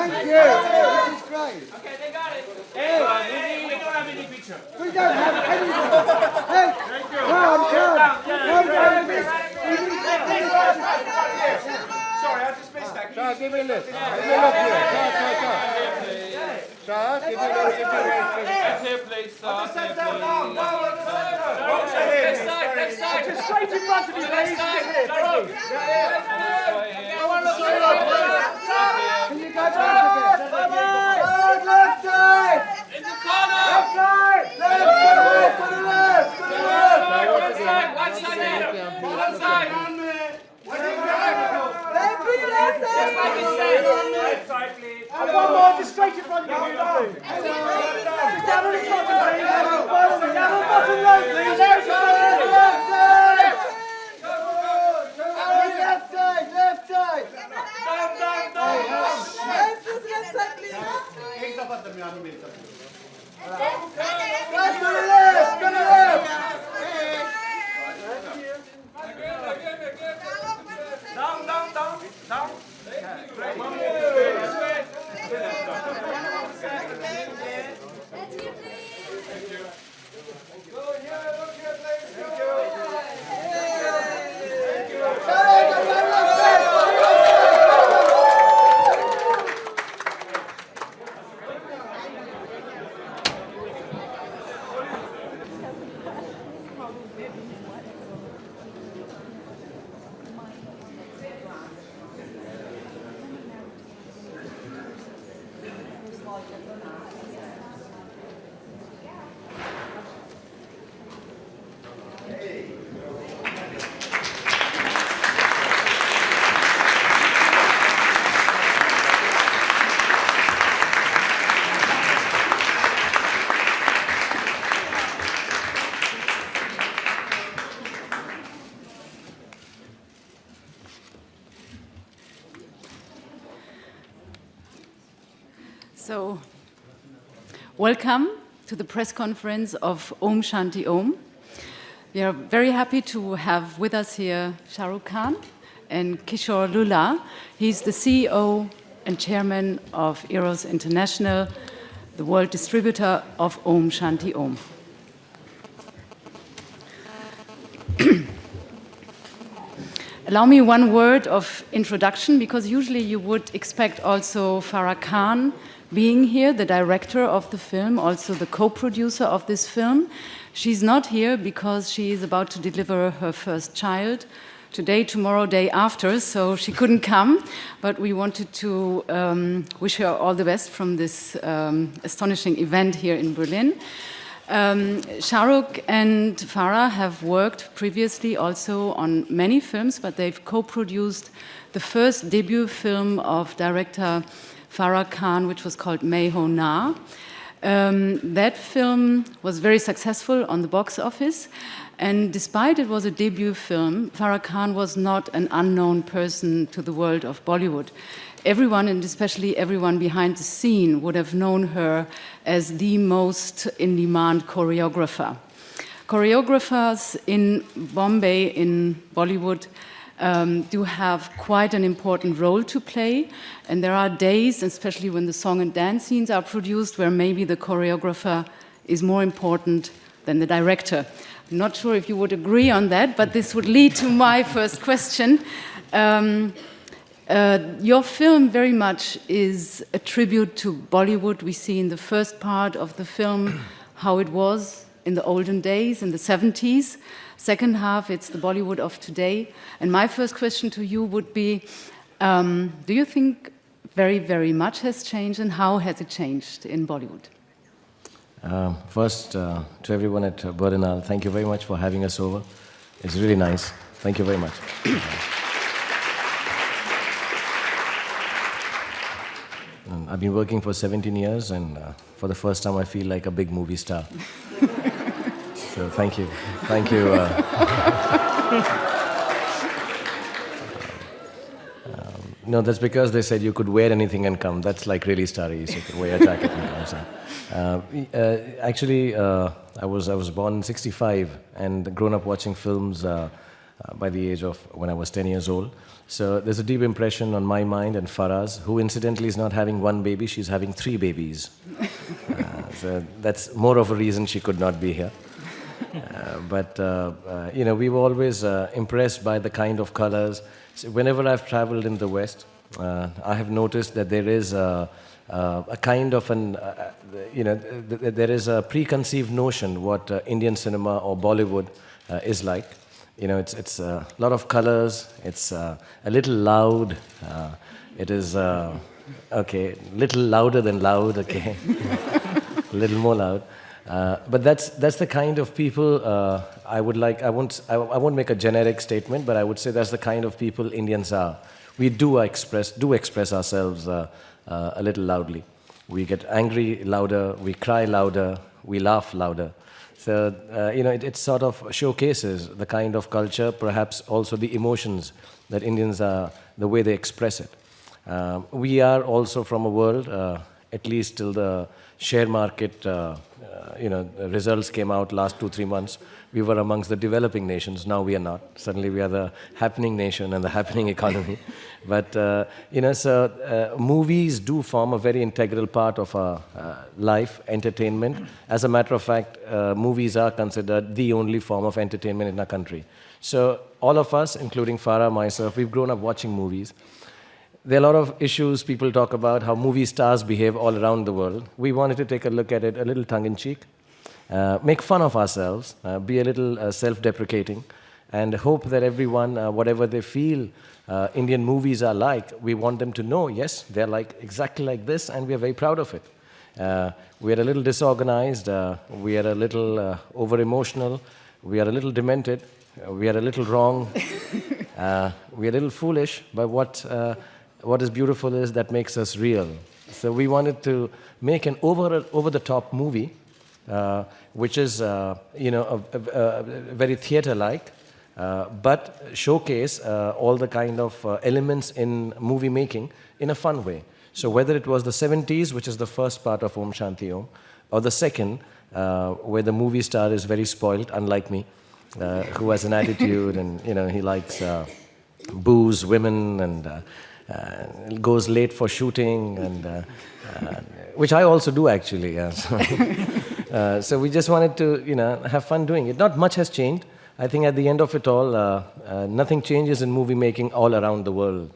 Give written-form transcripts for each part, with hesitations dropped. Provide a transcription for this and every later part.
Thank you. This is great. Okay, they got it. Hey, We don't have any picture. we don't have anything. Hey, come. Sorry, I just missed that. Shah, give me a lift. Give me a lift here. Shah, give me a lift. Here, please, sir. Left side. Just straight in front of you, please. Shahrukh. Can you go back a bit? Left side. In the corner. Left side. Left side. To the left. To the left. One side there. One side. Just like he said. Left side, please. And one more, just straight in front of you. Down on the bottom, please. Down on the bottom row, please. Left side. Left side. Left side. Left side. Right to the left. To the left. Down. So, welcome to the press conference of Om Shanti Om. We are very happy to have with us here Shahrukh Khan and Kishore Lula. He's the CEO and chairman of Eros International, the world distributor of Om Shanti Om. Allow me one word of introduction, because usually you would expect also Farah Khan being here, the director of the film, also the co-producer of this film. She's not here because she is about to deliver her first child today, tomorrow, day after, so she couldn't come. But we wanted to wish her all the best from this astonishing event here in Berlin. Shahrukh and Farah have worked previously also on many films, but they've co-produced the first debut film of director Farah Khan, which was called Mai Ho Na. That film was very successful on the box office, and despite it was a debut film, Farah Khan was not an unknown person to the world of Bollywood. Everyone, and especially everyone behind the scene, would have known her as the most in-demand choreographer. Choreographers in Bombay, in Bollywood, do have quite an important role to play, and there are days, especially when the song and dance scenes are produced, where maybe the choreographer is more important than the director. I'm not sure if you would agree on that, but this would lead to my first question. Your film very much is a tribute to Bollywood. We see in the first part of the film how it was in the olden days, in the 70s. Second half, it's the Bollywood of today. And my first question to you would be, do you think very, very much has changed, and how has it changed in Bollywood? First, to everyone at Berlinale, thank you very much for having us over. It's really nice. Thank you very much. I've been working for 17 years, and for the first time I feel like a big movie star. So thank you. Thank you. No, that's because they said you could wear anything and come. That's like really starry, so you could wear a jacket and come. So. Actually, I was born in '65 and grown up watching films by the age of when I was 10 years old. So there's a deep impression on my mind and Farah's, who incidentally is not having one baby, she's having 3 babies. So that's more of a reason she could not be here. But we were always impressed by the kind of colors. So whenever I've traveled in the West, I have noticed that there is a kind of there is a preconceived notion what Indian cinema or Bollywood is like. It's a lot of colors. It's a little loud. It is okay, little louder than loud. Okay, a little more loud. But that's the kind of people I would like. I won't make a generic statement, but I would say that's the kind of people Indians are. We do express ourselves a little loudly. We get angry louder. We cry louder. We laugh louder. So it sort of showcases the kind of culture, perhaps also the emotions that Indians are, the way they express it. We are also from a world, at least till the share market, results came out last 2-3 months. We were amongst the developing nations. Now we are not. Suddenly we are the happening nation and the happening economy. But movies do form a very integral part of our life, entertainment. As a matter of fact, movies are considered the only form of entertainment in our country. So all of us, including Farah, myself, we've grown up watching movies. There are a lot of issues people talk about, how movie stars behave all around the world. We wanted to take a look at it a little tongue-in-cheek, make fun of ourselves, be a little self-deprecating, and hope that everyone, whatever they feel Indian movies are like, we want them to know, yes, they're like exactly like this, and we are very proud of it. We are a little disorganized, we are a little over-emotional, we are a little demented, we are a little wrong, we are a little foolish, but what is beautiful is that makes us real. So we wanted to make an over-the-top movie, which is very theater-like, but showcase all the kind of elements in movie making in a fun way. So whether it was the 70s, which is the first part of Om Shanti Om, or the second, where the movie star is very spoiled, unlike me, who has an attitude and he likes booze, women, and goes late for shooting, and which I also do actually. So we just wanted to have fun doing it. Not much has changed. I think at the end of it all, nothing changes in movie making all around the world.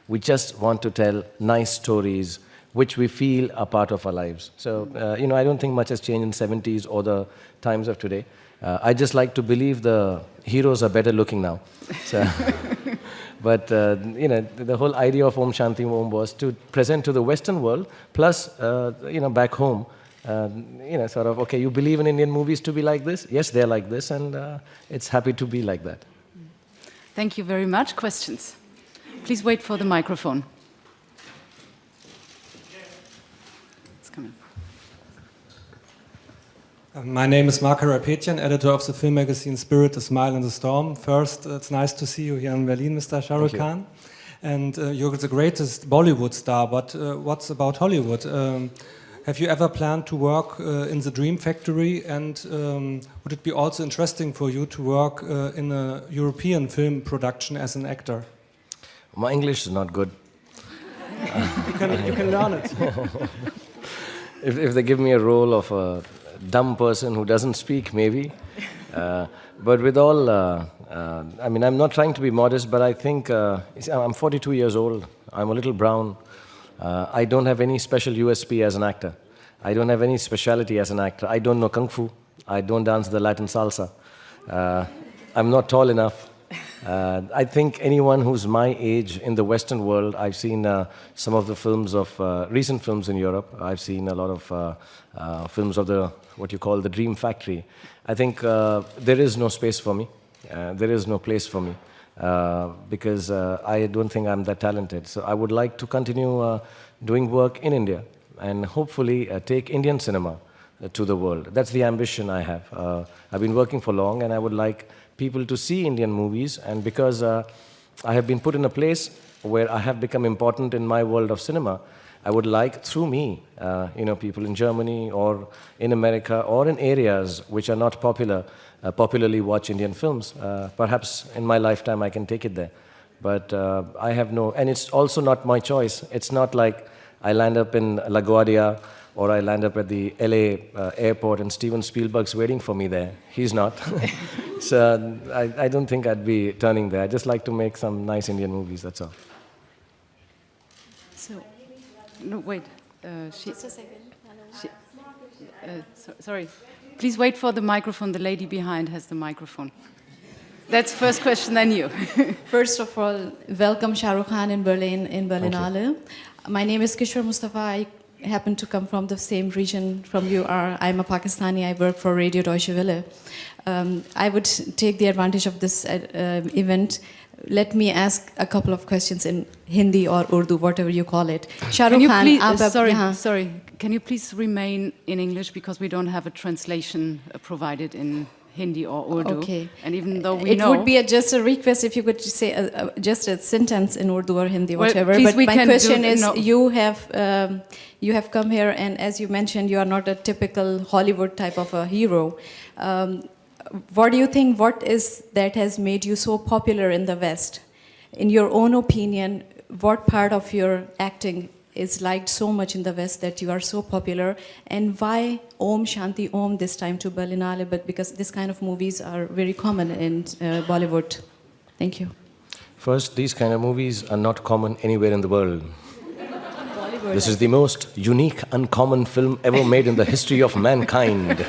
We just want to tell nice stories which we feel are part of our lives. So I don't think much has changed in the 70s or the times of today. I just like to believe the heroes are better looking now. So, but the whole idea of Om Shanti Om was to present to the Western world, plus back home, sort of, okay, you believe in Indian movies to be like this? Yes, they're like this, and it's happy to be like that. Thank you very much. Questions? Please wait for the microphone. It's coming. My name is Marco Rapetian, editor of the film magazine Spirit, The Smile and the Storm. First, it's nice to see you here in Berlin, Mr. Shahrukh Khan. And you're the greatest Bollywood star, but what's about Hollywood? Have you ever planned to work in the Dream Factory? And would it be also interesting for you to work in a European film production as an actor? My English is not good. You can learn it. If they give me a role of a dumb person who doesn't speak, maybe. But with all, I'm not trying to be modest, but I think, I'm 42 years old. I'm a little brown. I don't have any special USP as an actor. I don't have any speciality as an actor. I don't know Kung Fu. I don't dance the Latin salsa. I'm not tall enough. I think anyone who's my age in the Western world, I've seen some of the films of, recent films in Europe. I've seen a lot of films of what you call the Dream Factory. I think there is no space for me. There is no place for me. Because I don't think I'm that talented. So I would like to continue doing work in India and hopefully take Indian cinema to the world. That's the ambition I have. I've been working for long, and I would like people to see Indian movies, and because I have been put in a place where I have become important in my world of cinema, I would like, through me, people in Germany or in America or in areas which are not popularly watch Indian films. Perhaps in my lifetime I can take it there. But I have no, and it's also not my choice. It's not like I land up in LaGuardia or I land up at the LA airport and Steven Spielberg's waiting for me there. He's not. So I don't think I'd be turning there. I just like to make some nice Indian movies, that's all. So, no, wait. Just a second. Hello. Sorry. Please wait for the microphone. The lady behind has the microphone. That's first question, then you. First of all, welcome Shahrukh Khan in Berlin, in Berlinale. My name is Kishore Mustafa. I happen to come from the same region from you are. I'm a Pakistani. I work for Radio Deutsche Welle. I would take the advantage of this event. Let me ask a couple of questions in Hindi or Urdu, whatever you call it. Shahrukh Khan, sorry. Can you please remain in English because we don't have a translation provided in Hindi or Urdu? Okay. And even though we it know... would be just a request if you could say just a sentence in Urdu or Hindi, whatever. Please, but my question is, no. you have come here, and as you mentioned, you are not a typical Hollywood type of a hero. What do you think, what is that has made you so popular in the West? In your own opinion, what part of your acting is liked so much in the West that you are so popular, and why Om Shanti Om this time to Berlinale? But because this kind of movies are very common in Bollywood. Thank you. First, these kind of movies are not common anywhere in the world. Bollywood. This is the most unique, uncommon film ever made in the history of mankind.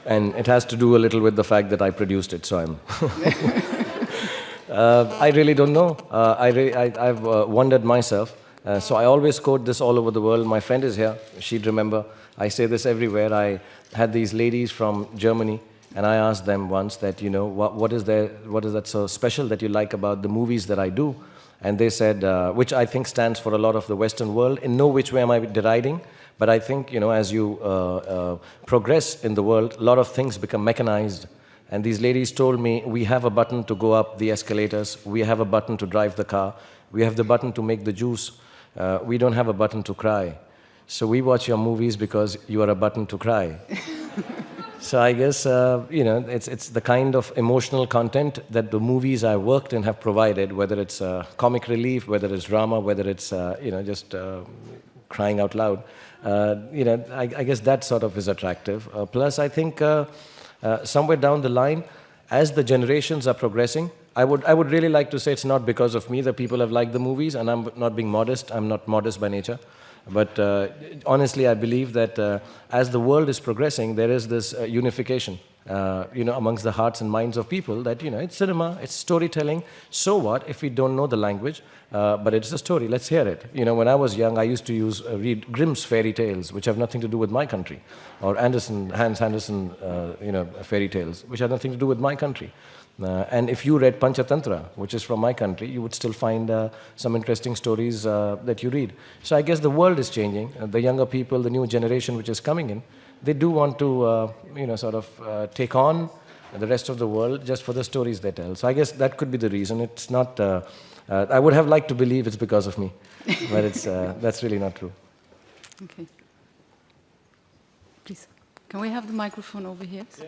And it has to do a little with the fact that I produced it, so I'm... I really don't know. I've wondered myself. So I always quote this all over the world. My friend is here. She'd remember. I say this everywhere. I had these ladies from Germany, and I asked them once that, what is that so special that you like about the movies that I do? And they said, which I think stands for a lot of the Western world. In no which way am I deriding, but I think, as you progress in the world, a lot of things become mechanized. And these ladies told me, we have a button to go up the escalators, we have a button to drive the car, we have the button to make the juice, we don't have a button to cry. So we watch your movies because you are a button to cry. So I guess, it's the kind of emotional content that the movies I worked in have provided, whether it's comic relief, whether it's drama, whether it's, just crying out loud. I guess that sort of is attractive. Plus, I think somewhere down the line, as the generations are progressing, I would really like to say it's not because of me that people have liked the movies, and I'm not being modest. I'm not modest by nature. But honestly, I believe that as the world is progressing, there is this unification, amongst the hearts and minds of people that, it's cinema, it's storytelling. So what if we don't know the language? But it's a story, let's hear it. When I was young, I used to read Grimm's fairy tales, which have nothing to do with my country, or Hans Andersen, fairy tales, which have nothing to do with my country. And if you read Panchatantra, which is from my country, you would still find some interesting stories that you read. So I guess the world is changing. The younger people, the new generation which is coming in, they do want to, take on the rest of the world just for the stories they tell. So I guess that could be the reason. It's not... I would have liked to believe it's because of me, but that's really not true. Okay. Please, can we have the microphone over here? Yeah.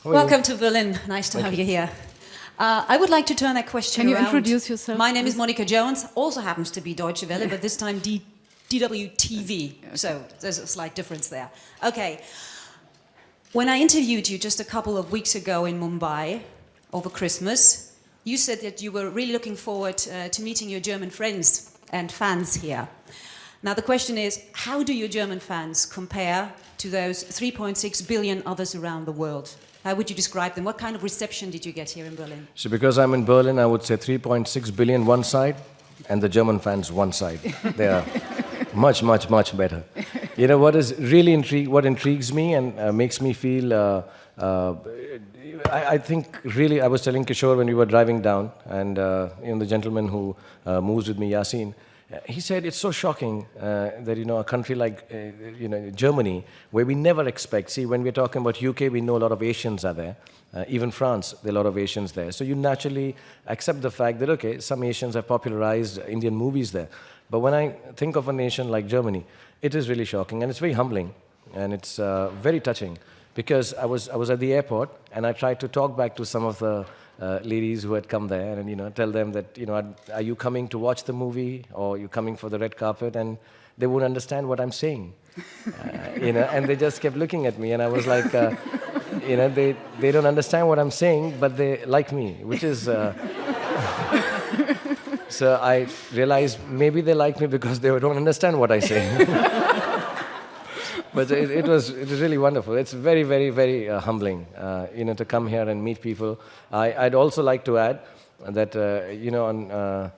Welcome to Berlin. Nice to have you here. I would like to turn that question around. Can you introduce yourself? My name is Monica Jones, also happens to be Deutsche Welle, but this time DWTV, so there's a slight difference there. Okay. When I interviewed you just a couple of weeks ago in Mumbai over Christmas, you said that you were really looking forward to meeting your German friends and fans here. Now the question is, how do your German fans compare to those 3.6 billion others around the world? How would you describe them? What kind of reception did you get here in Berlin? So because I'm in Berlin, I would say 3.6 billion one side, and the German fans one side. They are much, much, much better. What is really what intrigues me and makes me feel, I think really, I was telling Kishore when we were driving down, and the gentleman who moves with me, Yasin, He said it's so shocking that, a country like, Germany, where we never expect, see, when we're talking about UK, we know a lot of Asians are there. Even France, there are a lot of Asians there. So you naturally accept the fact that, okay, some Asians have popularized Indian movies there. But when I think of a nation like Germany, it is really shocking, and it's very humbling, and it's very touching, because I was at the airport, and I tried to talk back to some of the ladies who had come there, and tell them that, are you coming to watch the movie, or are you coming for the red carpet? And they wouldn't understand what I'm saying, and they just kept looking at me, and I was like, they don't understand what I'm saying, but they like me, which is. So I realized maybe they like me because they don't understand what I say. But it was really wonderful. It's very, very, very humbling, to come here and meet people. I'd also like to add that, on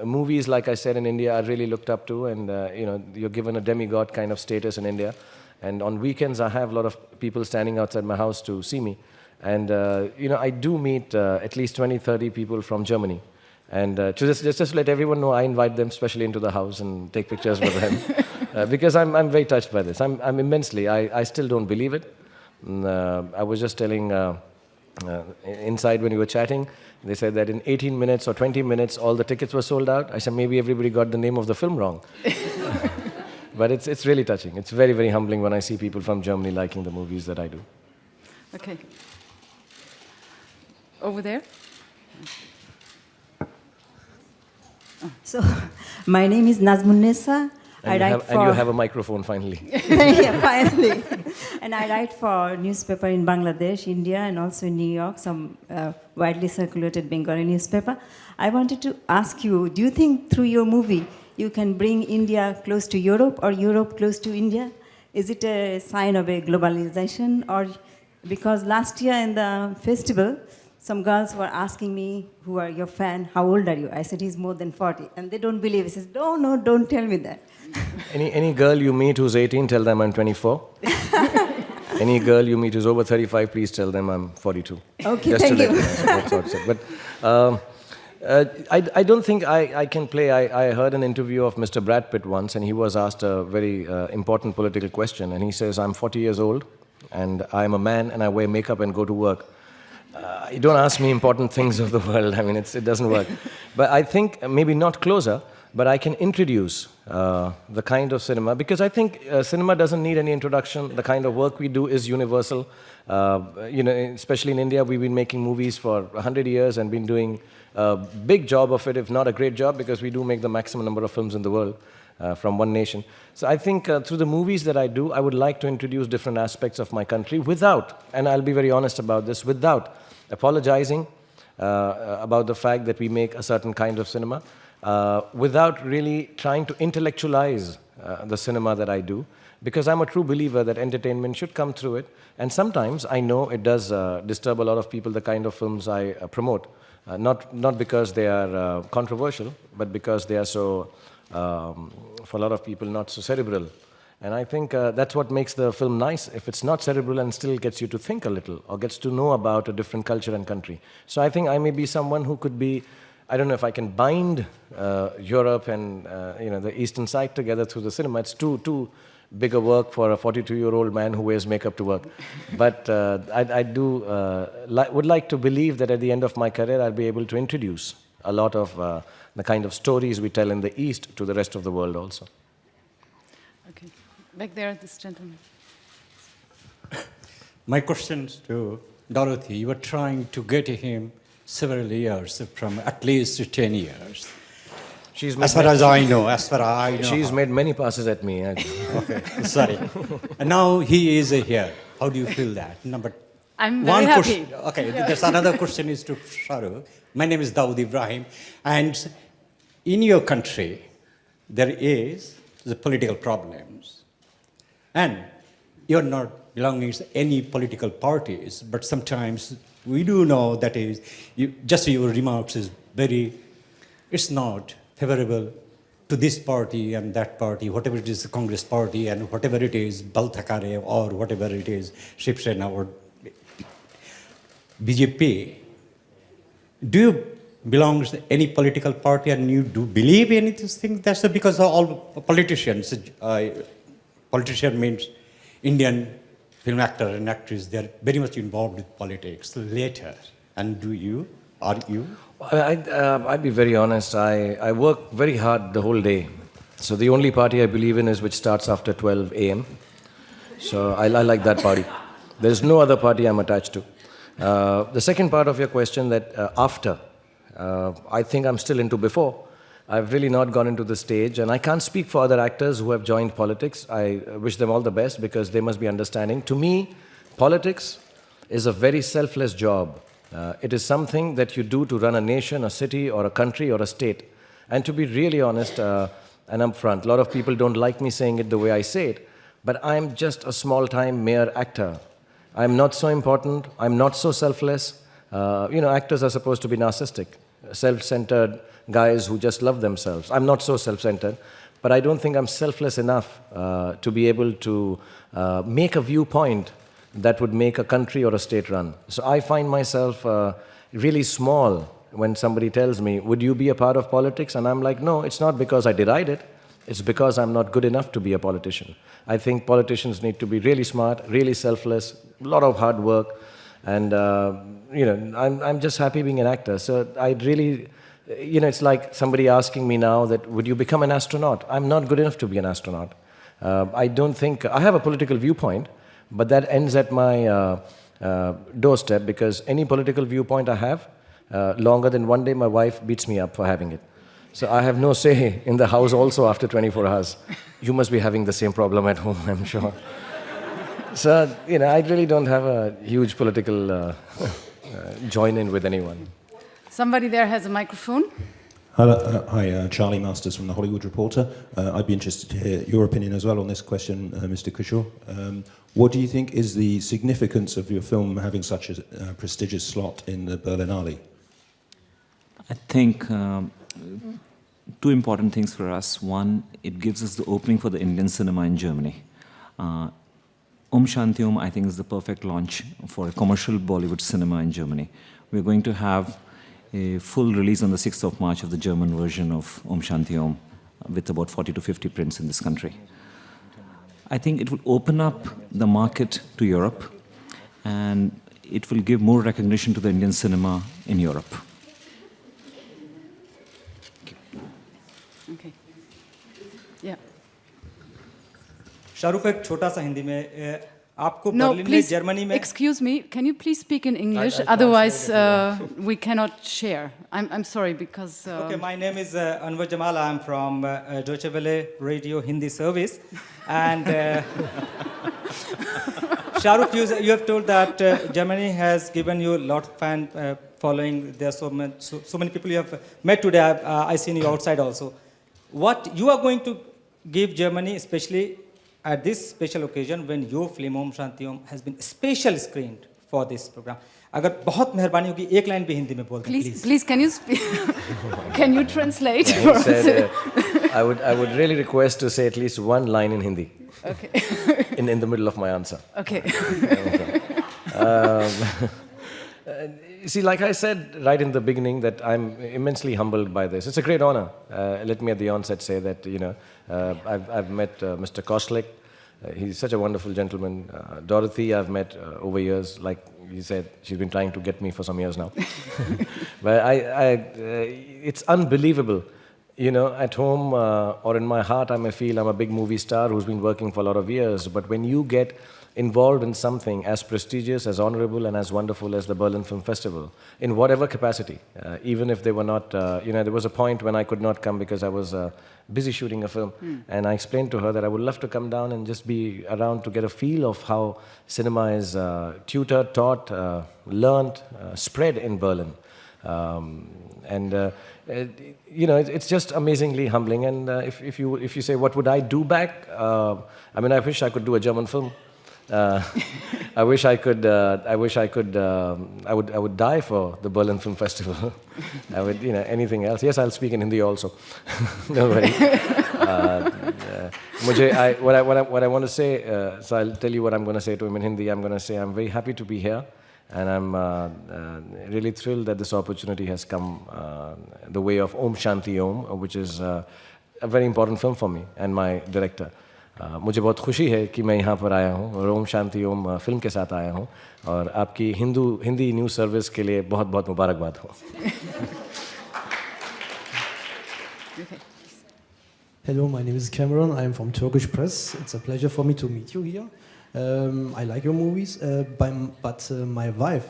movies, like I said, in India, are really looked up to, and you're given a demigod kind of status in India. And on weekends, I have a lot of people standing outside my house to see me, and I do meet at least 20, 30 people from Germany. And just to let everyone know, I invite them specially into the house and take pictures with them, because I'm very touched by this. I'm immensely. I still don't believe it. I was just telling inside when we were chatting, they said that in 18 minutes or 20 minutes, all the tickets were sold out. I said maybe everybody got the name of the film wrong. But it's really touching. It's very, very humbling when I see people from Germany liking the movies that I do. Okay. Over there. So, my name is Nazmunnesa. And you have a microphone finally. Yeah, finally. And I write for newspaper in Bangladesh, India, and also in New York, some widely circulated Bengali newspaper. I wanted to ask you, do you think through your movie you can bring India close to Europe or Europe close to India? Is it a sign of a globalization? Or because last year in the festival, some girls were asking me, who are your fan, how old are you? I said, he's more than 40. And they don't believe it. He says, no, don't tell me that. Any girl you meet who's 18, tell them I'm 24. Any girl you meet who's over 35, please tell them I'm 42. Okay, just thank to you. That's what it said. But I don't think I can play. I heard an interview of Mr. Brad Pitt once, and he was asked a very important political question. And he says, I'm 40 years old, and I'm a man, and I wear makeup and go to work. You don't ask me important things of the world. I mean, it doesn't work. But I think maybe not closer, but I can introduce the kind of cinema, because I think cinema doesn't need any introduction. The kind of work we do is universal. Especially in India, we've been making movies for 100 years and been doing a big job of it, if not a great job, because we do make the maximum number of films in the world from one nation. So I think through the movies that I do, I would like to introduce different aspects of my country without, and I'll be very honest about this, without apologizing about the fact that we make a certain kind of cinema, without really trying to intellectualize the cinema that I do, because I'm a true believer that entertainment should come through it. And sometimes I know it does disturb a lot of people, the kind of films I promote, not because they are controversial, but because they are so, for a lot of people, not so cerebral. And I think that's what makes the film nice, if it's not cerebral and still gets you to think a little, or gets to know about a different culture and country. So I think I may be someone who could be, I don't know if I can bind Europe and the Eastern side together through the cinema. It's too big a work for a 42-year-old man who wears makeup to work. But I would like to believe that at the end of my career, I'll be able to introduce a lot of the kind of stories we tell in the East to the rest of the world also. Okay. Back there, this gentleman. My question is to Dorothy. You were trying to get him several years, from at least 10 years. As far as I know. She's made many passes at me. Okay, sorry. And now he is here. How do you feel that? I'm very happy. Okay, there's another question is to Shahrukh. My name is Dawood Ibrahim. And in your country, there is the political problems. And you're not belonging to any political parties, but sometimes we do know that is, just your remarks is it's not favorable to this party and that party, whatever it is, the Congress party, and whatever it is, Balthakare, or whatever it is, Shiv Sena or BJP. Do you belongs to any political party and you do believe in these things, that's because all politicians, politician means Indian film actor and actress, they're very much involved with politics later. And are you? I'd be very honest, I work very hard the whole day. So the only party I believe in is which starts after 12 a.m. So I like that party. There's no other party I'm attached to. The second part of your question, that after, I think I'm still into before. I've really not gone into the stage, and I can't speak for other actors who have joined politics. I wish them all the best because they must be understanding. To me, politics is a very selfless job. It is something that you do to run a nation, a city, or a country, or a state. And to be really honest and upfront, a lot of people don't like me saying it the way I say it, but I'm just a small-time mere actor. I'm not so important. I'm not so selfless. Actors are supposed to be narcissistic, self-centered guys who just love themselves. I'm not so self-centered, but I don't think I'm selfless enough to be able to make a viewpoint that would make a country or a state run. So I find myself really small when somebody tells me, would you be a part of politics? And I'm like, no, it's not because I deride it. It's because I'm not good enough to be a politician. I think politicians need to be really smart, really selfless, a lot of hard work, and I'm just happy being an actor. So I really, it's like somebody asking me now that, would you become an astronaut? I'm not good enough to be an astronaut. I don't think, I have a political viewpoint, but that ends at my doorstep, because any political viewpoint I have, longer than one day, my wife beats me up for having it. So I have no say in the house also after 24 hours. You must be having the same problem at home, I'm sure. So, I really don't have a huge political join-in with anyone. Somebody there has a microphone. Hello, hi, Charlie Masters from The Hollywood Reporter. I'd be interested to hear your opinion as well on this question, Mr. Kishore. What do you think is the significance of your film having such a prestigious slot in the Berlinale? I think two important things for us. One, it gives us the opening for the Indian cinema in Germany. Shanti Om, I think, is the perfect launch for a commercial Bollywood cinema in Germany. We're going to have a full release on the 6th of March of the German version of Shanti Om, with about 40 to 50 prints in this country. I think it will open up the market to Europe, and it will give more recognition to the Indian cinema in Europe. Okay. Yeah. Shahrukh एक छोटा सा हिंदी में आपको No, Berlin में please, Germany में excuse me, can you please speak in English? Otherwise, we cannot share. I'm sorry, because... Okay, my name is Anwar Jamal. I'm from Deutsche Welle Radio Hindi Service. And Shahrukh, you have told that Germany has given you a lot of fan following. There are so many people you have met today. I seen you outside also. What you are going to give Germany, especially at this special occasion when your film Om Shanti Om has been special screened for this program. अगर बहुत मेहरबानी होगी एक line भी हिंदी में बोल दें please. Please, can you speak? Can you translate for us? I would really request to say at least one line in Hindi. Okay. in the middle of my answer. Okay. See, like I said right in the beginning, that I'm immensely humbled by this. It's a great honor. Let me at the onset say that, I've met Mr. Koslik. He's such a wonderful gentleman. Dorothy, I've met over years. Like you said, she's been trying to get me for some years now. But it's unbelievable. At home or in my heart, I may feel I'm a big movie star who's been working for a lot of years. But when you get involved in something as prestigious, as honorable, and as wonderful as the Berlin Film Festival, in whatever capacity, even if they were not, there was a point when I could not come because I was busy shooting a film. And I explained to her that I would love to come down and just be around to get a feel of how cinema is tutored, taught, learned, spread in Berlin. It's just amazingly humbling. And if you say, what would I do back? I wish I could do a German film. I wish I could. I would die for the Berlin Film Festival. I would, anything else. Yes, I'll speak in Hindi also. Don't worry. What I want to say. So I'll tell you what I'm going to say to him in Hindi. I'm going to say I'm very happy to be here, And I'm really thrilled that this opportunity has come the way of Om Shanti Om, which is a very important film for me and my director. मुझे बहुत खुशी है कि मैं यहाँ पर आया हूँ और ओम शांति ओम फिल्म के साथ आया हूँ और आपकी हिंदी न्यूज़ सर्विस के लिए बहुत बहुत मुबारकबाद हो. Hello, my name is Cameron. I am from Turkish Press. It's a pleasure for me to meet you here. I like your movies, but my wife,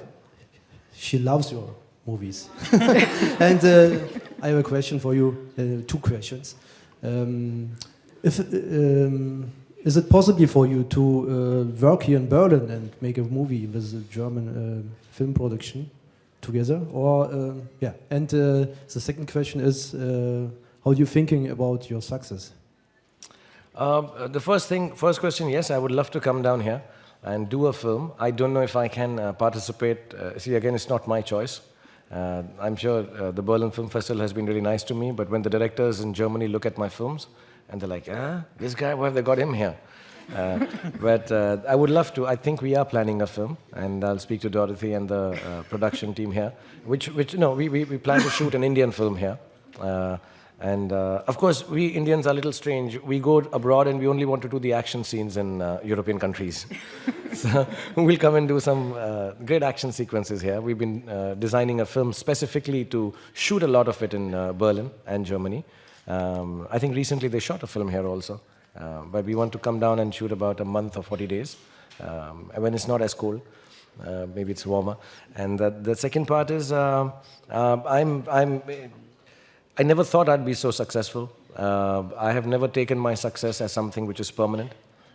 she loves your movies. And I have a question for you, 2 questions. Is it possible for you to work here in Berlin and make a movie with a German film production together? Or yeah. And the second question is, how are you thinking about your success? The first question, yes, I would love to come down here and do a film. I don't know if I can participate. See, again, it's not my choice. I'm sure the Berlin Film Festival has been really nice to me, but when the directors in Germany look at my films, and they're like, this guy, why have they got him here? But I would love to. I think we are planning a film, and I'll speak to Dorothy and the production team here, we plan to shoot an Indian film here. And of course, we Indians are a little strange. We go abroad and we only want to do the action scenes in European countries. So we'll come and do some great action sequences here. We've been designing a film specifically to shoot a lot of it in Berlin and Germany. I think recently they shot a film here also. But we want to come down and shoot about a month or 40 days when it's not as cold. Maybe it's warmer. And the second part is I never thought I'd be so successful. I have never taken my success as something which is permanent.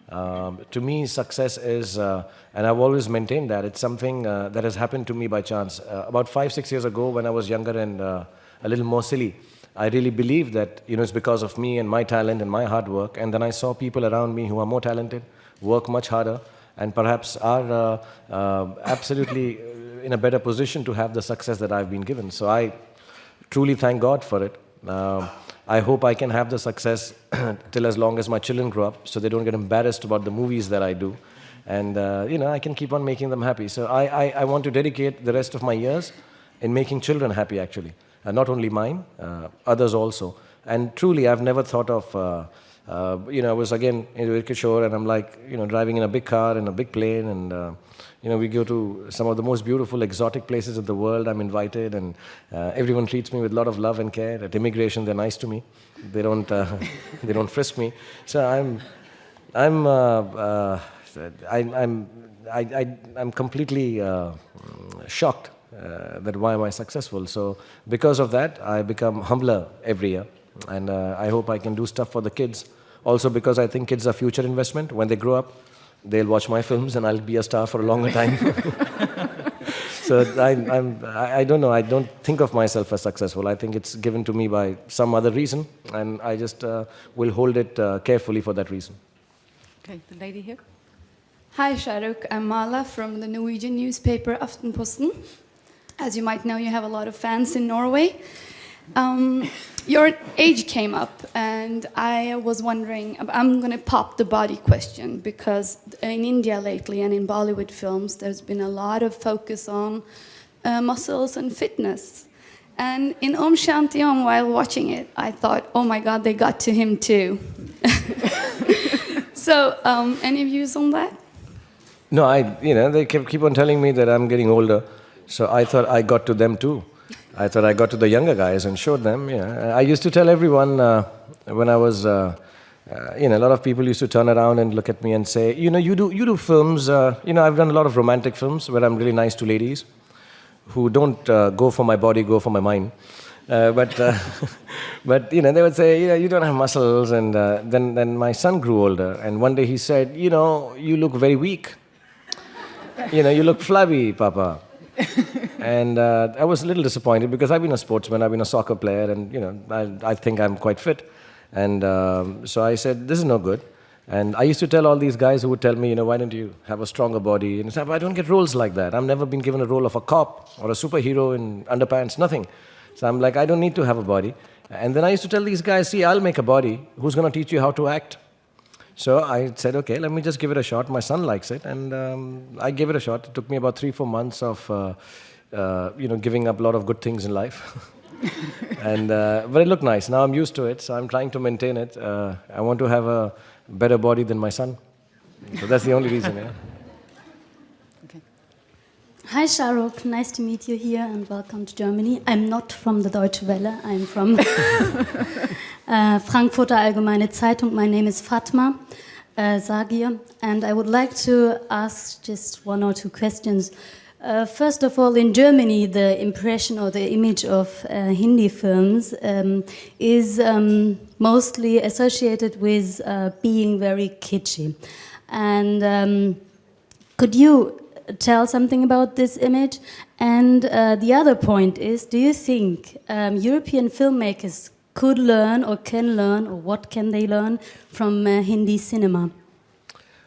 To me, success is, and I've always maintained that, it's something that has happened to me by chance. About 5-6 years ago, when I was younger and a little more silly, I really believed that it's because of me and my talent and my hard work. And then I saw people around me who are more talented, work much harder, and perhaps are absolutely in a better position to have the success that I've been given. So I truly thank God for it. I hope I can have the success till as long as my children grow up, so they don't get embarrassed about the movies that I do. And, I can keep on making them happy. So I want to dedicate the rest of my years in making children happy, actually. Not only mine, others also. And truly, I've never thought of, I was again in Kishore, and I'm like, driving in a big car, in a big plane, and, we go to some of the most beautiful, exotic places of the world. I'm invited, and everyone treats me with a lot of love and care. At immigration, they're nice to me. They don't, they don't frisk me. So I'm completely shocked that why am I successful. So because of that, I become humbler every year, and I hope I can do stuff for the kids. Also because I think kids are future investment. When they grow up, they'll watch my films and I'll be a star for a longer time. So I don't know, I don't think of myself as successful. I think it's given to me by some other reason, and I just will hold it carefully for that reason. Okay, the lady here. Hi, Shahrukh. I'm Mala from the Norwegian newspaper Aftenposten. As you might know, you have a lot of fans in Norway. Your age came up, and I was wondering, I'm going to pop the body question, because in India lately and in Bollywood films, there's been a lot of focus on muscles and fitness. And in Om Shanti Om, while watching it, I thought, oh my God, they got to him too. So, any views on that? No, they keep on telling me that I'm getting older, so I thought I got to them too. I thought I got to the younger guys and showed them. I used to tell everyone when I was, a lot of people used to turn around and look at me and say, you do films. I've done a lot of romantic films where I'm really nice to ladies who don't go for my body, go for my mind. But they would say, you don't have muscles. And then my son grew older, and one day he said, you look very weak. You look flabby, Papa. And I was a little disappointed because I've been a sportsman, I've been a soccer player, and I think I'm quite fit. And so I said, this is no good. And I used to tell all these guys who would tell me, why don't you have a stronger body? And I said, I don't get roles like that. I've never been given a role of a cop or a superhero in underpants, nothing. So I'm like, I don't need to have a body. And then I used to tell these guys, see, I'll make a body. Who's going to teach you how to act? So I said, okay, let me just give it a shot. My son likes it, and I gave it a shot. It took me about 3-4 months of, giving up a lot of good things in life. But it looked nice. Now I'm used to it, so I'm trying to maintain it. I want to have a better body than my son. So that's the only reason, yeah. Hi Shahrukh, nice to meet you here and welcome to Germany. I'm not from the Deutsche Welle, I'm from Frankfurter Allgemeine Zeitung. My name is Fatma Sagir, and I would like to ask just 1 or 2 questions. First of all, in Germany, the impression or the image of Hindi films is mostly associated with being very kitschy. And could you tell something about this image? And the other point is, do you think European filmmakers could learn or can learn, or what can they learn from Hindi cinema?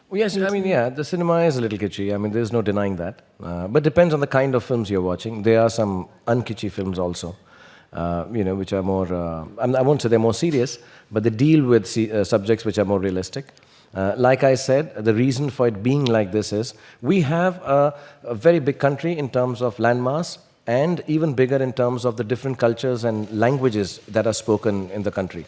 Well, yes, I mean, yeah, the cinema is a little kitschy. I mean, there's no denying that. But depends on the kind of films you're watching. There are some unkitschy films also, which are more, I won't say they're more serious, but they deal with subjects which are more realistic. Like I said, the reason for it being like this is we have a very big country in terms of landmass, and even bigger in terms of the different cultures and languages that are spoken in the country.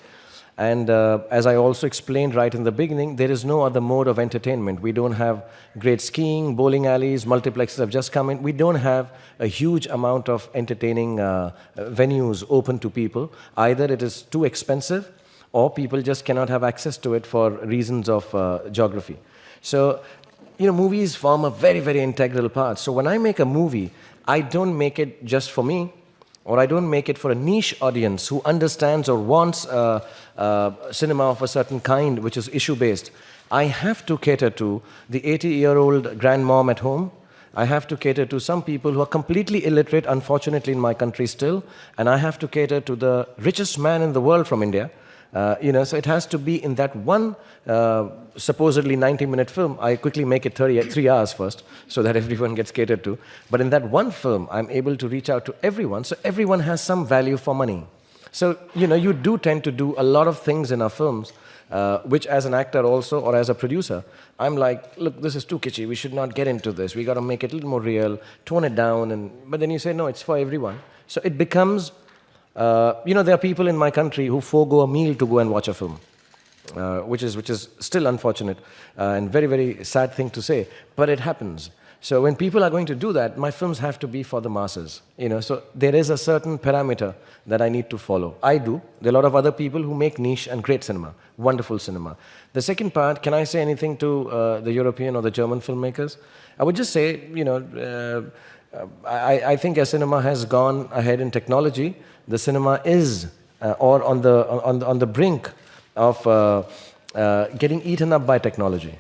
And as I also explained right in the beginning, there is no other mode of entertainment. We don't have great skiing, bowling alleys, multiplexes have just come in. We don't have a huge amount of entertaining venues open to people. Either it is too expensive, or people just cannot have access to it for reasons of geography. So, movies form a very, very integral part. So when I make a movie, I don't make it just for me, or I don't make it for a niche audience who understands or wants cinema of a certain kind, which is issue-based. I have to cater to the 80-year-old grandmom at home. I have to cater to some people who are completely illiterate, unfortunately, in my country still. And I have to cater to the richest man in the world from India. So it has to be in that one supposedly 90-minute film. I quickly make it 3 hours first, so that everyone gets catered to. But in that one film, I'm able to reach out to everyone, so everyone has some value for money. So, you do tend to do a lot of things in our films, which as an actor also, or as a producer, I'm like, look, this is too kitschy, we should not get into this, we got to make it a little more real, tone it down, but then you say, no, it's for everyone. So it becomes... there are people in my country who forego a meal to go and watch a film, which is still unfortunate and very, very sad thing to say, but it happens. So when people are going to do that, my films have to be for the masses. So there is a certain parameter that I need to follow. I do. There are a lot of other people who make niche and great cinema, wonderful cinema. The second part, can I say anything to the European or the German filmmakers? I would just say, I think as cinema has gone ahead in technology, the cinema is or on the brink of getting eaten up by technology.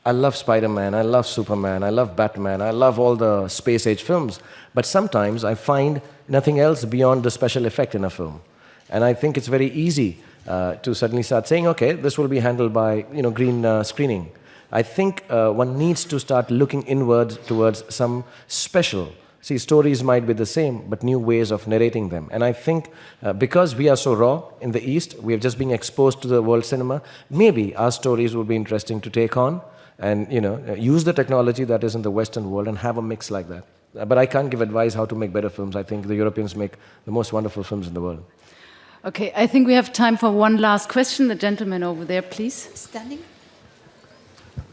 I love Spider-Man, I love Superman, I love Batman, I love all the space age films, but sometimes I find nothing else beyond the special effect in a film. And I think it's very easy to suddenly start saying, okay, this will be handled by green screening. I think one needs to start looking inwards towards some special. See, stories might be the same, but new ways of narrating them. And I think because we are so raw in the East, we have just been exposed to the world cinema, maybe our stories would be interesting to take on and use the technology that is in the Western world and have a mix like that. But I can't give advice how to make better films. I think the Europeans make the most wonderful films in the world. Okay, I think we have time for one last question. The gentleman over there, please. Standing?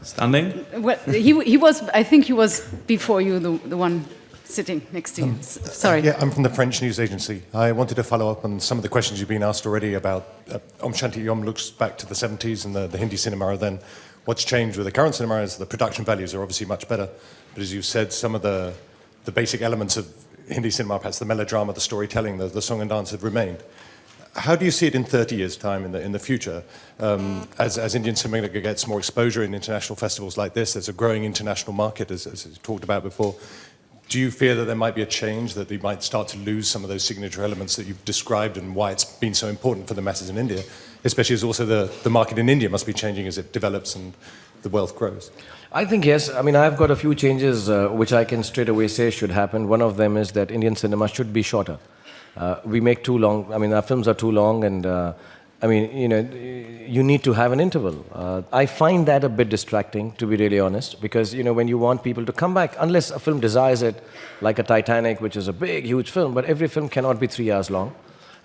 Standing? Well, he was, I think he was before you, the one sitting next to you. Sorry. Yeah, I'm from the French news agency. I wanted to follow up on some of the questions you've been asked already about Om Shanti Om looks back to the 70s and the Hindi cinema. Then what's changed with the current cinema is the production values are obviously much better. But as you said, some of the basic elements of Hindi cinema, perhaps the melodrama, the storytelling, the song and dance have remained. How do you see it in 30 years' time in the future? As Indian cinema gets more exposure in international festivals like this, there's a growing international market, as you talked about before. Do you fear that there might be a change, that they might start to lose some of those signature elements that you've described and why it's been so important for the masses in India, especially as also the market in India must be changing as it develops and the wealth grows? I think yes. I mean, I've got a few changes which I can straight away say should happen. One of them is that Indian cinema should be shorter. We make too long, I mean, our films are too long and I mean, you need to have an interval. I find that a bit distracting, to be really honest, because, when you want people to come back, unless a film desires it, like a Titanic, which is a big, huge film, but every film cannot be 3 hours long.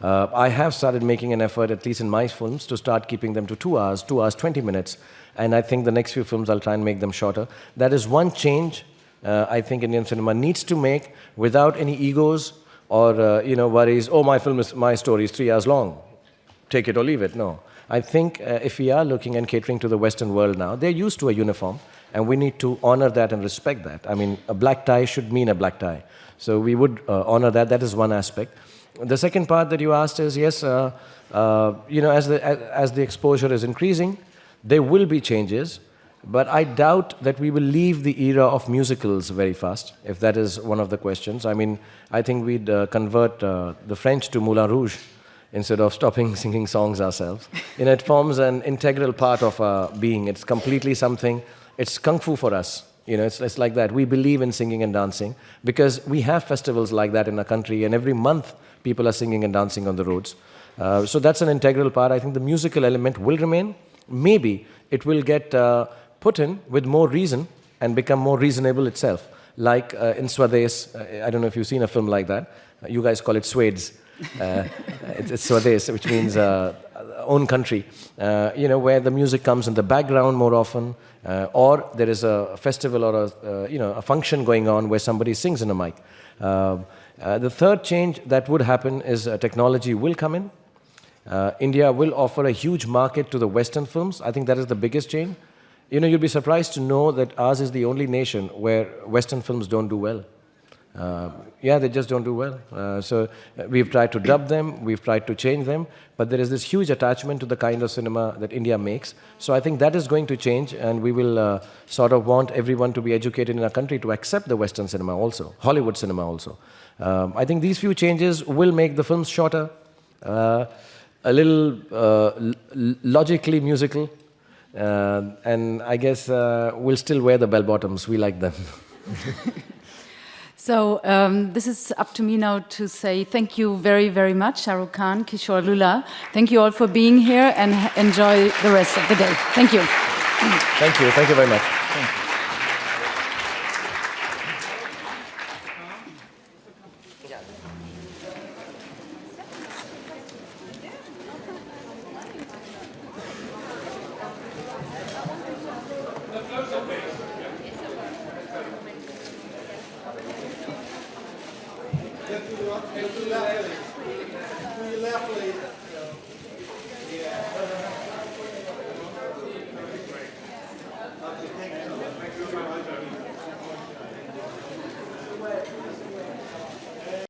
I have started making an effort, at least in my films, to start keeping them to 2 hours, 2 hours, 20 minutes. And I think the next few films I'll try and make them shorter. That is one change I think Indian cinema needs to make without any egos or, worries, oh, my story is 3 hours long. Take it or leave it. No. I think if we are looking and catering to the Western world now, they're used to a uniform, and we need to honor that and respect that. I mean, a black tie should mean a black tie. So we would honor that. That is one aspect. The second part that you asked is, yes, as the exposure is increasing, there will be changes, but I doubt that we will leave the era of musicals very fast, if that is one of the questions. I mean, I think we'd convert the French to Moulin Rouge instead of stopping singing songs ourselves. It forms an integral part of our being. It's completely something, it's kung fu for us. It's like that. We believe in singing and dancing because we have festivals like that in our country, and every month people are singing and dancing on the roads. So that's an integral part. I think the musical element will remain. Maybe it will get put in with more reason and become more reasonable itself. Like in Swades, I don't know if you've seen a film like that. You guys call it Swades. It's Swades, which means own country. Where the music comes in the background more often, or there is a festival or a function going on where somebody sings in a mic. The third change that would happen is technology will come in. India will offer a huge market to the Western films. I think that is the biggest change. You'll be surprised to know that ours is the only nation where Western films don't do well. They just don't do well. So we've tried to dub them, we've tried to change them, but there is this huge attachment to the kind of cinema that India makes. So I think that is going to change, and we will sort of want everyone to be educated in our country to accept the Western cinema also, Hollywood cinema also. I think these few changes will make the films shorter, a little logically musical, and I guess we'll still wear the bell-bottoms. We like them. So this is up to me now to say thank you very, very much, Shahrukh Khan, Kishore Lula. Thank you all for being here, and enjoy the rest of the day. Thank you. Thank you. Thank you very much. Thank you. Get to your left, please. To your left, please.